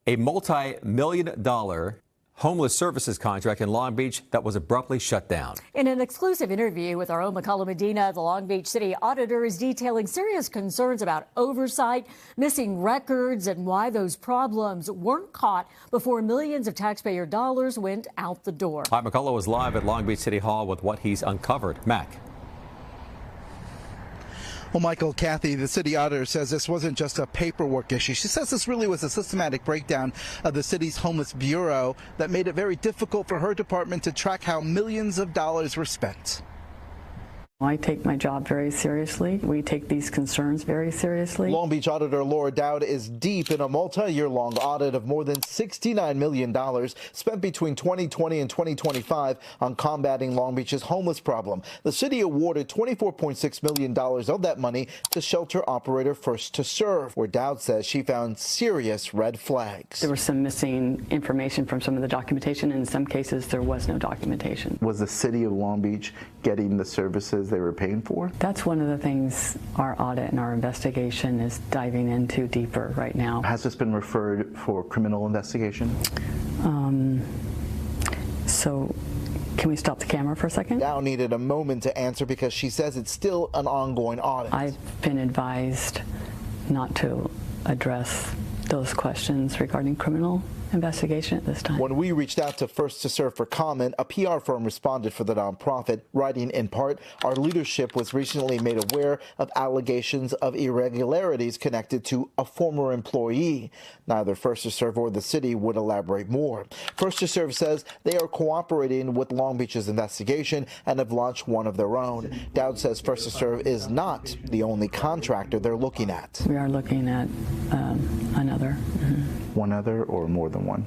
A multi-million-dollar homeless services contract in Long Beach that was abruptly shut down. In an exclusive interview with our own Mekahlo Medina, the Long Beach City Auditor is detailing serious concerns about oversight, missing records, and why those problems weren't caught before millions of taxpayer dollars went out the door. Hi, Mekahlo is live at Long Beach City Hall with what he's uncovered. Mac. Well, Michael, Kathy, the city auditor says this wasn't just a paperwork issue. She says this really was a systematic breakdown of the city's homeless bureau that made it very difficult for her department to track how millions of dollars were spent. I take my job very seriously. We take these concerns very seriously. Long Beach Auditor Laura Dowd is deep in a multi-year-long audit of more than $69 million spent between 2020 and 2025 on combating Long Beach's homeless problem. The city awarded $24.6 million of that money to shelter operator First to Serve, where Dowd says she found serious red flags. There was some missing information from some of the documentation. In some cases, there was no documentation. Was the city of Long Beach getting the services they were paying for? That's one of the things our audit and our investigation is diving into deeper right now. Has this been referred for criminal investigation? So can we stop the camera for a second? Dow needed a moment to answer because she says it's still an ongoing audit. I've been advised not to address those questions regarding criminal investigation at this time. When we reached out to First to Serve for comment, a PR firm responded for the nonprofit, writing in part, "Our leadership was recently made aware of allegations of irregularities connected to a former employee." Neither First to Serve or the city would elaborate more. First to Serve says they are cooperating with Long Beach's investigation and have launched one of their own. Dowd says First to Serve is not the only contractor they're looking at. We are looking at another. One other or more than one?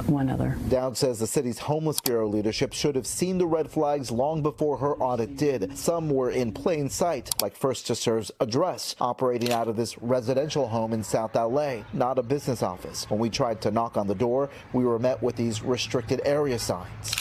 One other. Dowd says the city's homeless bureau leadership should have seen the red flags long before her audit did. Some were in plain sight, like First to Serve's address, operating out of this residential home in South LA, not a business office. When we tried to knock on the door, we were met with these restricted area signs.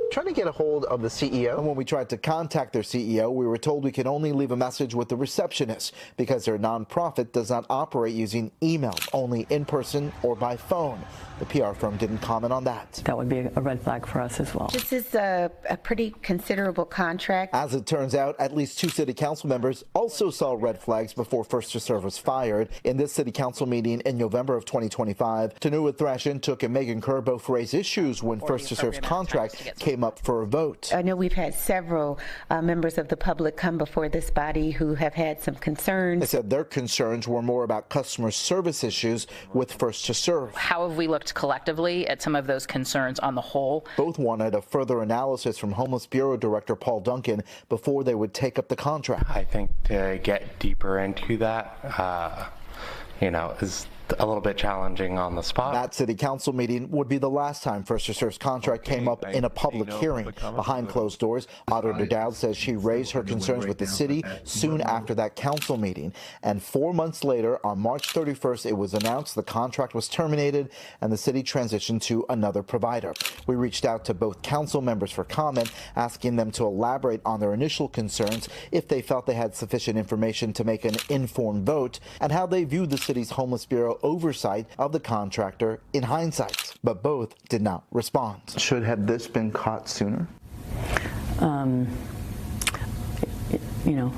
Trying to get a hold of the CEO. And when we tried to contact their CEO, we were told we could only leave a message with the receptionist because their nonprofit does not operate using email, only in person or by phone. The PR firm didn't comment on that. That would be a red flag for us as well. This is a pretty considerable contract. As it turns out, at least 2 city council members also saw red flags before First to Serve was fired. In this city council meeting in November of 2025, Tanua Thrashin, Took, and Megan Kerr both raised issues when First to Serve's contract came up for a vote. I know we've had several members of the public come before this body who have had some concerns. They said their concerns were more about customer service issues with First to Serve. How have we looked collectively at some of those concerns on the whole? Both wanted a further analysis from Homeless Bureau Director Paul Duncan before they would take up the contract. I think to get deeper into that, is a little bit challenging on the spot. That city council meeting would be the last time First to Serve's contract came up in a public hearing. Behind closed doors, Auditor Dowd says she raised her concerns with the city soon after that council meeting. And 4 months later, on March 31st, it was announced the contract was terminated and the city transitioned to another provider. We reached out to both council members for comment, asking them to elaborate on their initial concerns, if they felt they had sufficient information to make an informed vote, and how they viewed the city's homeless bureau oversight of the contractor in hindsight, but both did not respond. Should have this been caught sooner?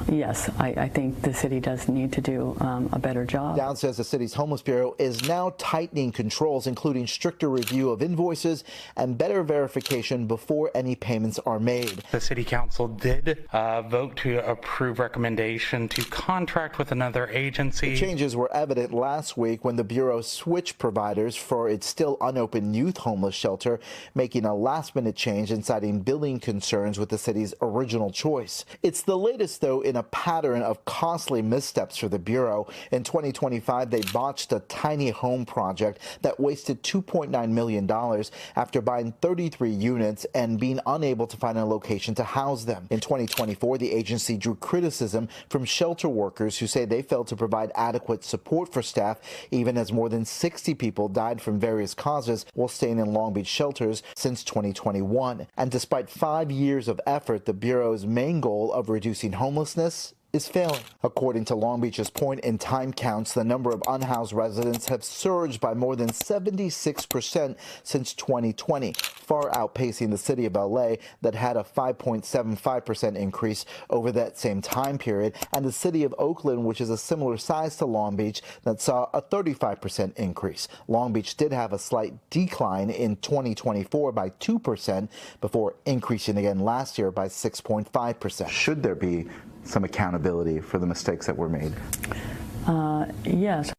Yes, I think the city does need to do a better job. Dowd says the city's homeless bureau is now tightening controls, including stricter review of invoices and better verification before any payments are made. The city council did vote to approve recommendation to contract with another agency. The changes were evident last week when the bureau switched providers for its still unopened youth homeless shelter, making a last-minute change and citing billing concerns with the city's original choice. It's the latest, though, in a pattern of costly missteps for the Bureau. In 2025, they botched a tiny home project that wasted $2.9 million after buying 33 units and being unable to find a location to house them. In 2024, the agency drew criticism from shelter workers who say they failed to provide adequate support for staff, even as more than 60 people died from various causes while staying in Long Beach shelters since 2021. And despite 5 years of effort, the Bureau's main goal of reducing homelessness is failing. According to Long Beach's point-in-time counts, the number of unhoused residents have surged by more than 76% since 2020, far outpacing the city of LA that had a 5.75% increase over that same time period, and the city of Oakland, which is a similar size to Long Beach, that saw a 35% increase. Long Beach did have a slight decline in 2024 by 2% before increasing again last year by 6.5%. Should there be some accountability for the mistakes that were made? Yes.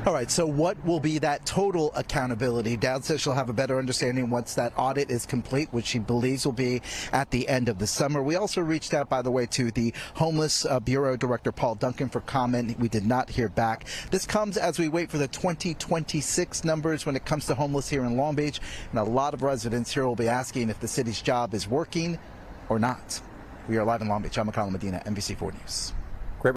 All right, so what will be that total accountability? Dowd says she'll have a better understanding once that audit is complete, which she believes will be at the end of the summer. We also reached out, by the way, to the Homeless Bureau Director Paul Duncan for comment. We did not hear back. This comes as we wait for the 2026 numbers when it comes to homeless here in Long Beach, and a lot of residents here will be asking if the city's job is working or not. We are live in Long Beach. I'm Mekahlo Medina, NBC4 News.